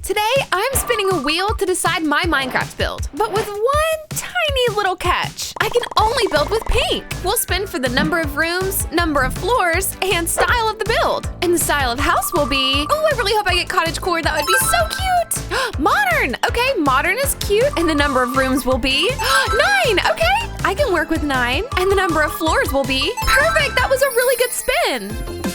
Today, I'm spinning a wheel to decide my Minecraft build, but with one tiny little catch. I can only build with pink. We'll spin for the number of rooms, number of floors, and style of the build. And the style of house will be, oh, I really hope I get cottagecore. That would be so cute. Modern. Okay, modern is cute. And the number of rooms will be 9. Okay, I can work with 9. And the number of floors will be perfect. That was a really good spin.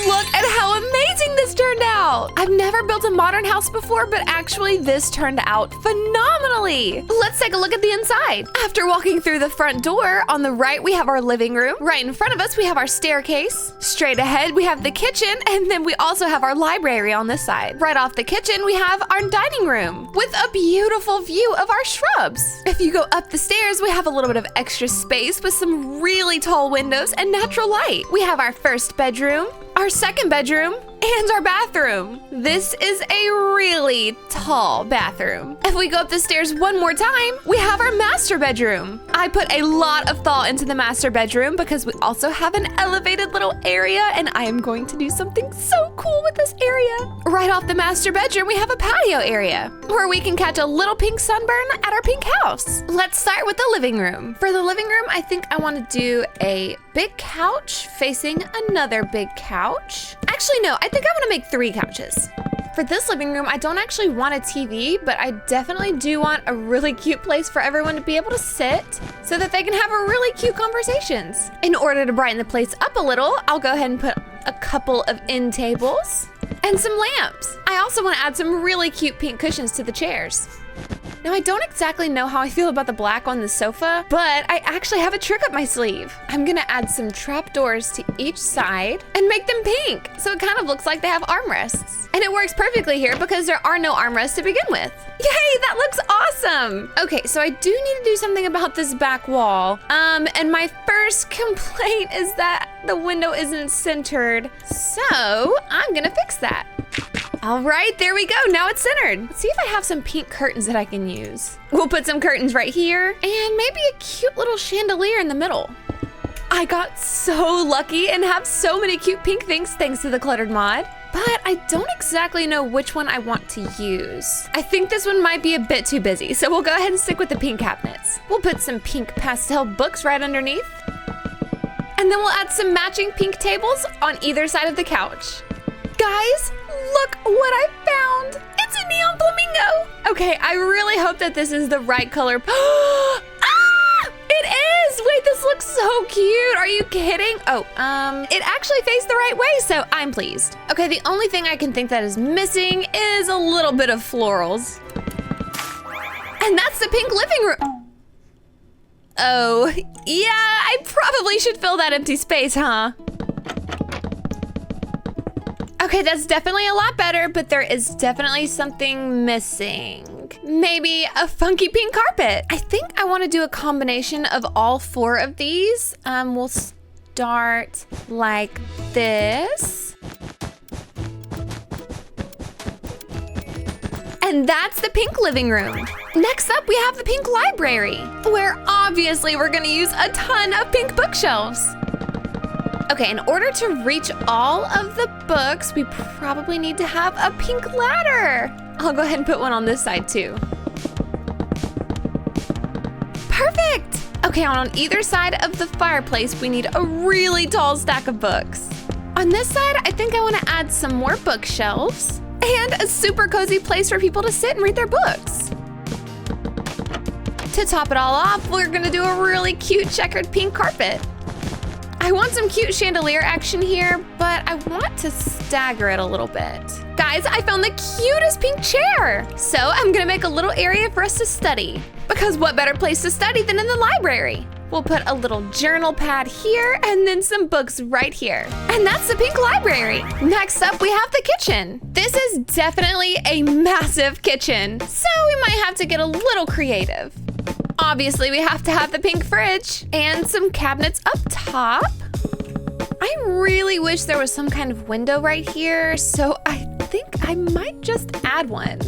Look at how amazing this turned out! I've never built a modern house before, but actually this turned out phenomenally! Let's take a look at the inside. After walking through the front door, on the right we have our living room. Right in front of us we have our staircase. Straight ahead we have the kitchen, and then we also have our library on this side. Right off the kitchen we have our dining room with a beautiful view of our shrubs. If you go up the stairs, we have a little bit of extra space with some really tall windows and natural light. We have our first bedroom, our second bedroom, and our bathroom. This is a really tall bathroom. If we go up the stairs one more time, we have our master bedroom. I put a lot of thought into the master bedroom because we also have an elevated little area, and I am going to do something so cool with this area. Right off the master bedroom, we have a patio area where we can catch a little pink sunburn at our pink house. Let's start with the living room. For the living room, I think I want to do a big couch facing another big couch. Actually, no, I think I want to make 3 couches. For this living room, I don't actually want a TV, but I definitely do want a really cute place for everyone to be able to sit so that they can have a really cute conversations. In order to brighten the place up a little, I'll go ahead and put a couple of end tables and some lamps. I also want to add some really cute pink cushions to the chairs. Now, I don't exactly know how I feel about the black on the sofa, but I actually have a trick up my sleeve. I'm gonna add some trapdoors to each side and make them pink, so it kind of looks like they have armrests. And it works perfectly here because there are no armrests to begin with. Yay, that looks awesome! Okay, so I do need to do something about this back wall. And my first complaint is that the window isn't centered, so I'm gonna fix that. All right, there we go. Now it's centered. Let's see if I have some pink curtains that I can use. We'll put some curtains right here and maybe a cute little chandelier in the middle. I got so lucky and have so many cute pink things thanks to the cluttered mod, but I don't exactly know which one I want to use. I think this one might be a bit too busy, so we'll go ahead and stick with the pink cabinets. We'll put some pink pastel books right underneath, and then we'll add some matching pink tables on either side of the couch. Guys, look what I found! It's a neon flamingo! Okay, I really hope that this is the right color. Ah! It is! Wait, this looks so cute! Are you kidding? Oh, it actually faced the right way, so I'm pleased. Okay, the only thing I can think that is missing is a little bit of florals. And that's the pink living room. Oh, yeah, I probably should fill that empty space, huh? Okay, that's definitely a lot better, but there is definitely something missing. Maybe a funky pink carpet. I think I want to do a combination of all 4 of these. We'll start like this. And that's the pink living room. Next up, we have the pink library, where obviously we're gonna use a ton of pink bookshelves. Okay, in order to reach all of the books, we probably need to have a pink ladder. I'll go ahead and put one on this side too. Perfect! Okay, on either side of the fireplace, we need a really tall stack of books. On this side, I think I want to add some more bookshelves and a super cozy place for people to sit and read their books. To top it all off, we're gonna do a really cute checkered pink carpet. I want some cute chandelier action here, but I want to stagger it a little bit. Guys, I found the cutest pink chair. So I'm gonna make a little area for us to study, because what better place to study than in the library? We'll put a little journal pad here and then some books right here. And that's the pink library. Next up, we have the kitchen. This is definitely a massive kitchen, so we might have to get a little creative. Obviously, we have to have the pink fridge and some cabinets up top. I really wish there was some kind of window right here, so I think I might just add one.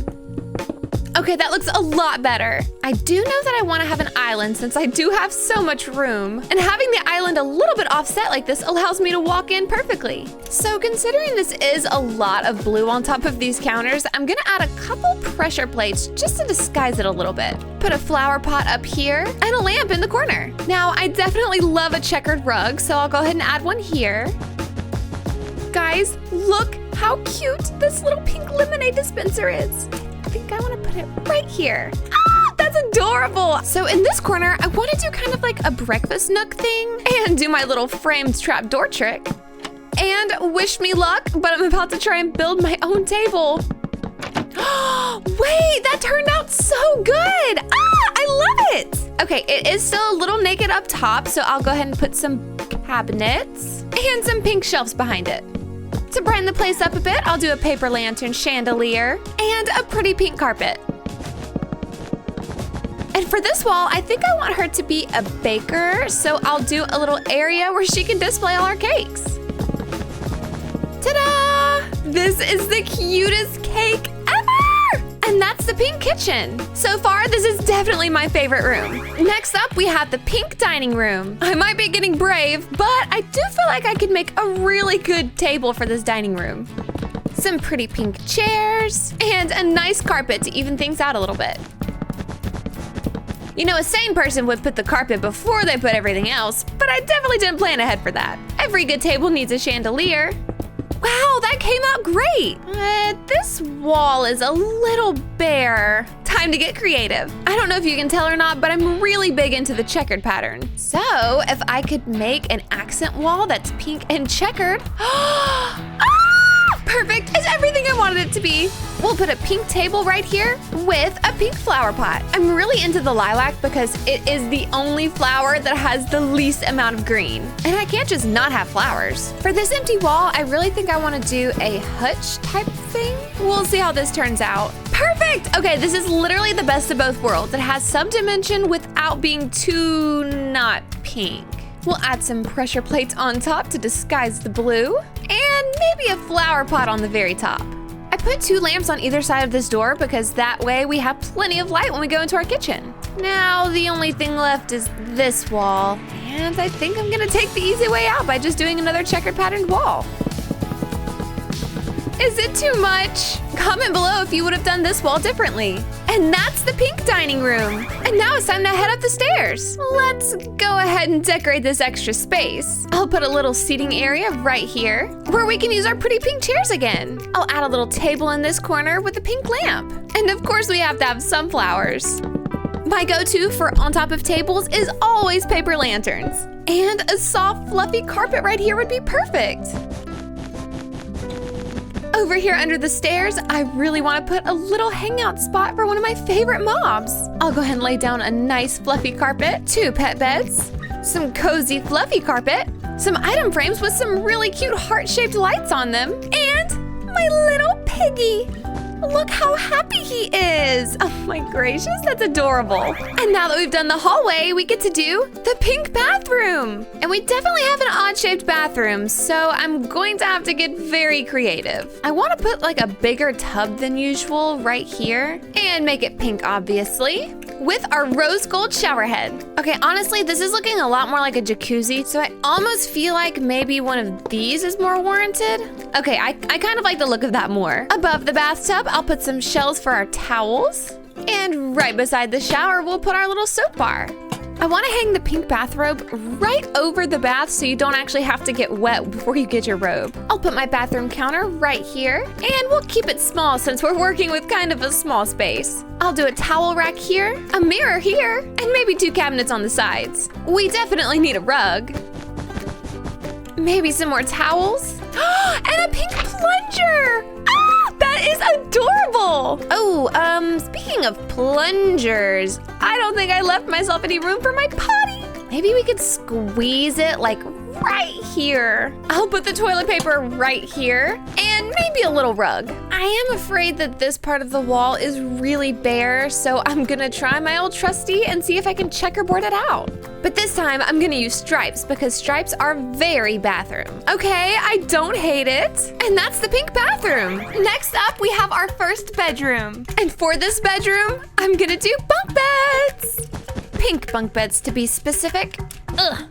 Okay, that looks a lot better. I do know that I want to have an island since I do have so much room. And having the island a little bit offset like this allows me to walk in perfectly. So considering this is a lot of blue on top of these counters, I'm gonna add a couple pressure plates just to disguise it a little bit. Put a flower pot up here and a lamp in the corner. Now, I definitely love a checkered rug, so I'll go ahead and add one here. Guys, look how cute this little pink lemonade dispenser is. I think I want to put it right here. Ah, that's adorable. So in this corner, I want to do kind of like a breakfast nook thing and do my little framed trap door trick. And wish me luck, but I'm about to try and build my own table. Wait, that turned out so good. Ah, I love it. Okay, it is still a little naked up top, so I'll go ahead and put some cabinets and some pink shelves behind it. To brighten the place up a bit, I'll do a paper lantern chandelier and a pretty pink carpet. And for this wall, I think I want her to be a baker, so I'll do a little area where she can display all her cakes. Ta-da! This is the cutest cake ever! And that's the pink kitchen. So far, this is definitely my favorite room. Next up, we have the pink dining room. I might be getting brave, but I do feel like I could make a really good table for this dining room. Some pretty pink chairs, and a nice carpet to even things out a little bit. You know, a sane person would put the carpet before they put everything else, but I definitely didn't plan ahead for that. Every good table needs a chandelier. Wow, that came out great. This wall is a little bare. Time to get creative. I don't know if you can tell or not, but I'm really big into the checkered pattern. So if I could make an accent wall that's pink and checkered. Perfect, it's everything I wanted it to be. We'll put a pink table right here with a pink flower pot. I'm really into the lilac because it is the only flower that has the least amount of green. And I can't just not have flowers. For this empty wall, I really think I want to do a hutch type thing. We'll see how this turns out. Perfect! Okay, this is literally the best of both worlds. It has some dimension without being too not pink. We'll add some pressure plates on top to disguise the blue, and maybe a flower pot on the very top. I put 2 lamps on either side of this door because that way we have plenty of light when we go into our kitchen. Now the only thing left is this wall, and I think I'm gonna take the easy way out by just doing another checkered patterned wall. Is it too much? Comment below if you would have done this wall differently. And that's the pink dining room. And now it's time to head up the stairs. Let's go ahead and decorate this extra space. I'll put a little seating area right here where we can use our pretty pink chairs again. I'll add a little table in this corner with a pink lamp. And of course we have to have some flowers. My go-to for on top of tables is always paper lanterns. And a soft fluffy carpet right here would be perfect. Over here under the stairs, I really want to put a little hangout spot for one of my favorite mobs. I'll go ahead and lay down a nice fluffy carpet, 2 pet beds, some cozy fluffy carpet, some item frames with some really cute heart-shaped lights on them, and my little piggy. Look how happy he is. Oh my gracious, that's adorable. And now that we've done the hallway, we get to do the pink bathroom. And we definitely have an odd-shaped bathroom, so I'm going to have to get very creative. I want to put like a bigger tub than usual right here and make it pink, obviously, with our rose gold shower head. Okay, honestly, this is looking a lot more like a jacuzzi, so I almost feel like maybe one of these is more warranted. Okay, I kind of like the look of that more. Above the bathtub, I'll put some shelves for our towels. And right beside the shower, we'll put our little soap bar. I want to hang the pink bathrobe right over the bath so you don't actually have to get wet before you get your robe. I'll put my bathroom counter right here, and we'll keep it small since we're working with kind of a small space. I'll do a towel rack here, a mirror here, and maybe 2 cabinets on the sides. We definitely need a rug. Maybe some more towels. And a pink plunger! That is adorable! Oh, speaking of plungers, I don't think I left myself any room for my potty. Maybe we could squeeze it like right here. I'll put the toilet paper right here and maybe a little rug. I am afraid that this part of the wall is really bare, so I'm gonna try my old trusty and see if I can checkerboard it out. But this time I'm gonna use stripes because stripes are very bathroom. Okay, I don't hate it. And that's the pink bathroom. Next up, we have our first bedroom. And for this bedroom, I'm gonna do bunk beds. Pink bunk beds to be specific. Ugh.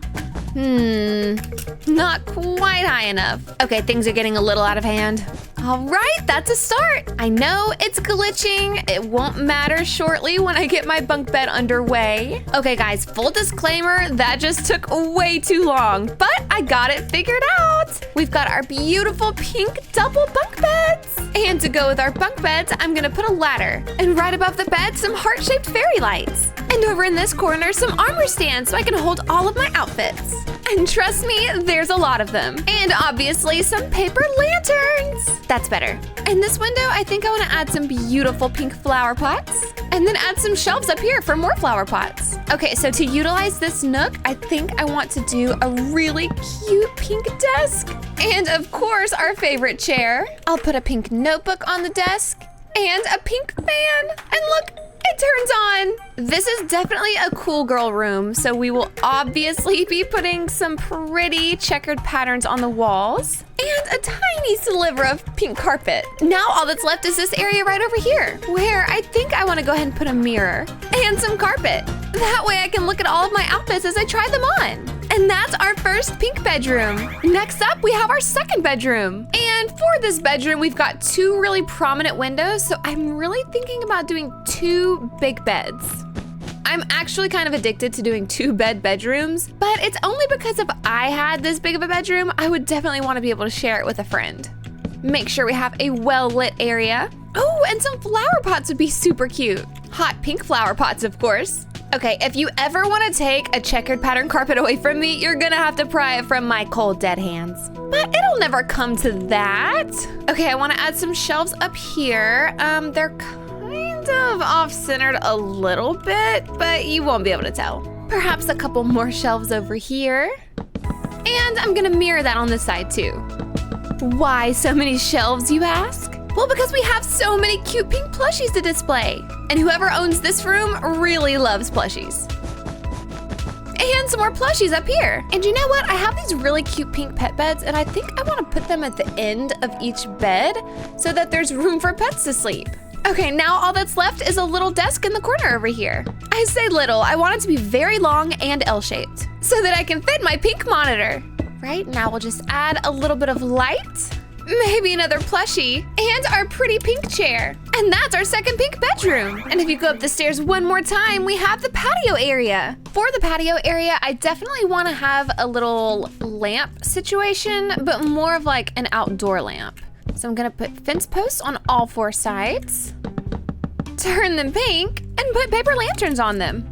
Not quite high enough. Okay, things are getting a little out of hand. All right, that's a start. I know it's glitching. It won't matter shortly when I get my bunk bed underway. Okay, guys, full disclaimer, that just took way too long, but I got it figured out. We've got our beautiful pink double bunk beds. And to go with our bunk beds, I'm gonna put a ladder. And right above the bed, some heart-shaped fairy lights. And over in this corner, some armor stands so I can hold all of my outfits. And trust me, there's a lot of them. And obviously some paper lanterns. That's better. In this window, I think I want to add some beautiful pink flower pots. And then add some shelves up here for more flower pots. Okay, so to utilize this nook, I think I want to do a really cute pink desk. And of course, our favorite chair. I'll put a pink notebook on the desk and a pink fan. And look, it turns on. This is definitely a cool girl room, so we will obviously be putting some pretty checkered patterns on the walls and a tiny sliver of pink carpet. Now all that's left is this area right over here, where I think I want to go ahead and put a mirror and some carpet. That way I can look at all of my outfits as I try them on. And that's our first pink bedroom. Next up, we have our second bedroom. And for this bedroom, we've got two really prominent windows, so I'm really thinking about doing two big beds. I'm actually kind of addicted to doing two bedrooms, but it's only because if I had this big of a bedroom, I would definitely want to be able to share it with a friend. Make sure we have a well-lit area. Oh, and some flower pots would be super cute. Hot pink flower pots, of course. Okay, if you ever want to take a checkered pattern carpet away from me, you're gonna have to pry it from my cold, dead hands. But it'll never come to that. Okay, I want to add some shelves up here. They're kind of off-centered a little bit, but you won't be able to tell. Perhaps a couple more shelves over here. And I'm gonna mirror that on this side too. Why so many shelves, you ask? Well, because we have so many cute pink plushies to display. And whoever owns this room really loves plushies. And some more plushies up here. And you know what? I have these really cute pink pet beds, and I think I want to put them at the end of each bed so that there's room for pets to sleep. Okay, now all that's left is a little desk in the corner over here. I say little, I want it to be very long and L-shaped so that I can fit my pink monitor. Right, now we'll just add a little bit of light, maybe another plushie, and our pretty pink chair. And that's our second pink bedroom. And if you go up the stairs one more time, we have the patio area. For the patio area, I definitely want to have a little lamp situation, but more of like an outdoor lamp. So I'm gonna put fence posts on all four sides, turn them pink, and put paper lanterns on them.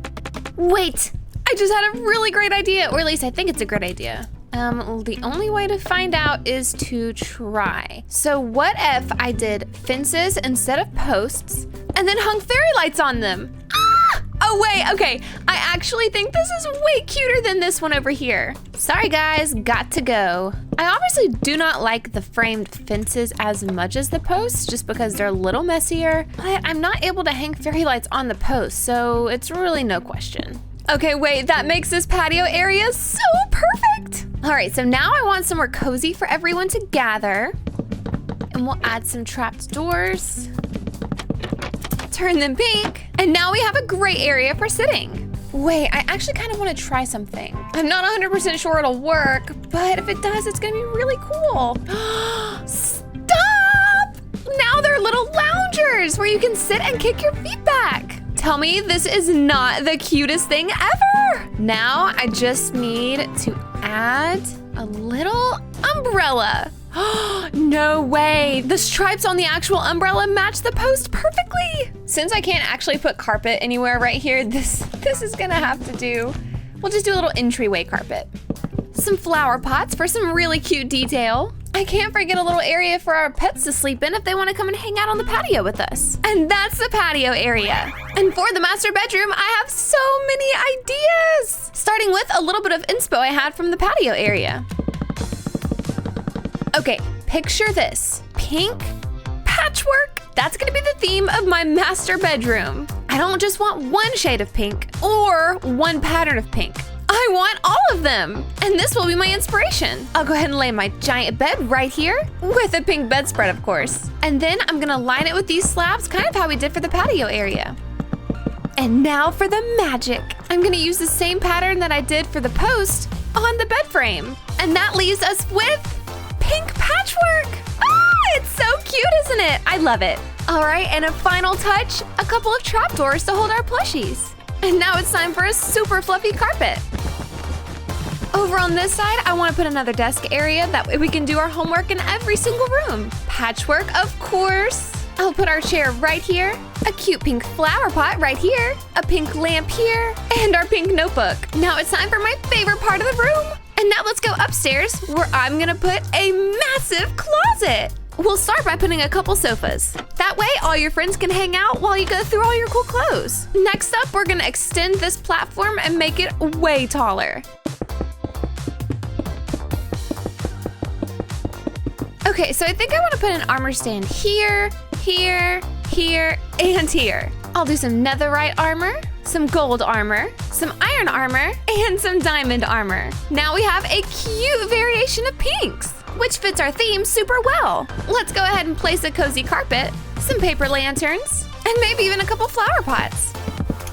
Wait, I just had a really great idea, or at least I think it's a great idea. The only way to find out is to try. So what if I did fences instead of posts and then hung fairy lights on them? Ah! Oh wait, okay. I actually think this is way cuter than this one over here. Sorry guys, got to go. I obviously do not like the framed fences as much as the posts just because they're a little messier, but I'm not able to hang fairy lights on the posts, so it's really no question. Okay, wait, that makes this patio area so perfect. All right, so now I want somewhere cozy for everyone to gather. And we'll add some trapped doors. Turn them pink. And now we have a great area for sitting. Wait, I actually kind of want to try something. I'm not 100% sure it'll work, but if it does, it's gonna be really cool. Stop! Now they're little loungers where you can sit and kick your feet back. Tell me this is not the cutest thing ever. Now I just need to add a little umbrella. No way, the stripes on the actual umbrella match the post perfectly. Since I can't actually put carpet anywhere right here, this is gonna have to do. We'll just do a little entryway carpet. Some flower pots for some really cute detail. I can't forget a little area for our pets to sleep in if they want to come and hang out on the patio with us. And that's the patio area. And for the master bedroom, I have so many ideas. Starting with a little bit of inspo I had from the patio area. Okay, picture this. Pink patio patchwork. That's gonna be the theme of my master bedroom. I don't just want one shade of pink or one pattern of pink. I want all of them, and this will be my inspiration. I'll go ahead and lay my giant bed right here with a pink bedspread, of course. And then I'm gonna line it with these slabs, kind of how we did for the patio area. And now for the magic. I'm gonna use the same pattern that I did for the post on the bed frame. And that leaves us with pink patchwork. Ah, it's so cute, isn't it? I love it. All right, and a final touch, a couple of trapdoors to hold our plushies. And now it's time for a super fluffy carpet. Over on this side, I want to put another desk area. That way we can do our homework in every single room. Patchwork, of course. I'll put our chair right here, a cute pink flower pot right here, a pink lamp here, and our pink notebook. Now it's time for my favorite part of the room. And now let's go upstairs where I'm gonna put a massive closet. We'll start by putting a couple sofas. That way all your friends can hang out while you go through all your cool clothes. Next up, we're gonna extend this platform and make it way taller. Okay, so I think I want to put an armor stand here, here, here, and here. I'll do some netherite armor, some gold armor, some iron armor, and some diamond armor. Now we have a cute variation of pinks, which fits our theme super well. Let's go ahead and place a cozy carpet, some paper lanterns, and maybe even a couple flower pots.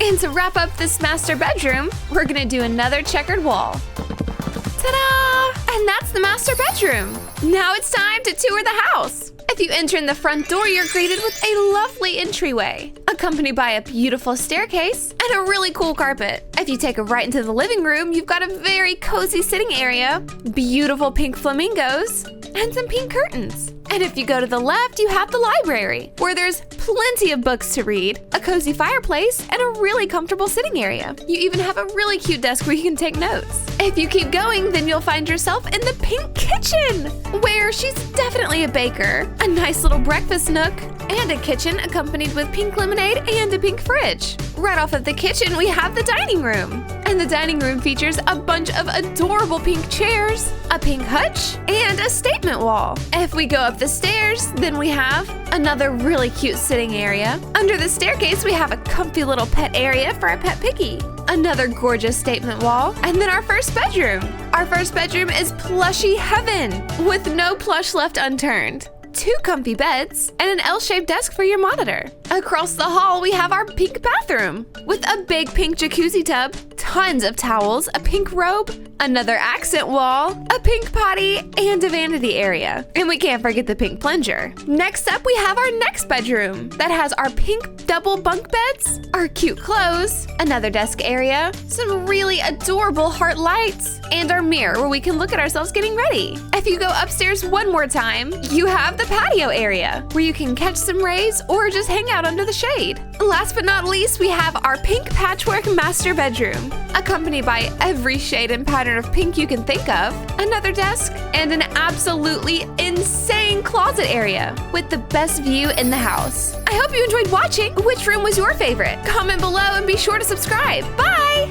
And to wrap up this master bedroom, we're gonna do another checkered wall. Ta-da! And that's the master bedroom. Now it's time to tour the house. If you enter in the front door, you're greeted with a lovely entryway, accompanied by a beautiful staircase and a really cool carpet. If you take a right into the living room, you've got a very cozy sitting area, beautiful pink flamingos, and some pink curtains. And if you go to the left, you have the library, where there's plenty of books to read, a cozy fireplace, and a really comfortable sitting area. You even have a really cute desk where you can take notes. If you keep going, then you'll find yourself in the pink kitchen, where she's definitely a baker, a nice little breakfast nook, and a kitchen accompanied with pink lemonade and a pink fridge. Right off of the kitchen, we have the dining room. And the dining room features a bunch of adorable pink chairs, a pink hutch, and a statement wall. If we go up the stairs, then we have another really cute sitting area. Under the staircase, we have a comfy little pet area for our pet piggy, another gorgeous statement wall, and then our first bedroom. Our first bedroom is plushy heaven, with no plush left unturned. 2 comfy beds, and an L-shaped desk for your monitor. Across the hall, we have our pink bathroom with a big pink jacuzzi tub, tons of towels, a pink robe, another accent wall, a pink potty, and a vanity area. And we can't forget the pink plunger. Next up, we have our next bedroom that has our pink double bunk beds, our cute clothes, another desk area, some really adorable heart lights, and our mirror where we can look at ourselves getting ready. If you go upstairs one more time, you have the patio area where you can catch some rays or just hang out under the shade. Last but not least, we have our pink patchwork master bedroom, accompanied by every shade and pattern of pink you can think of, another desk, and an absolutely insane closet area with the best view in the house. I hope you enjoyed watching. Which room was your favorite? Comment below and be sure to subscribe. Bye!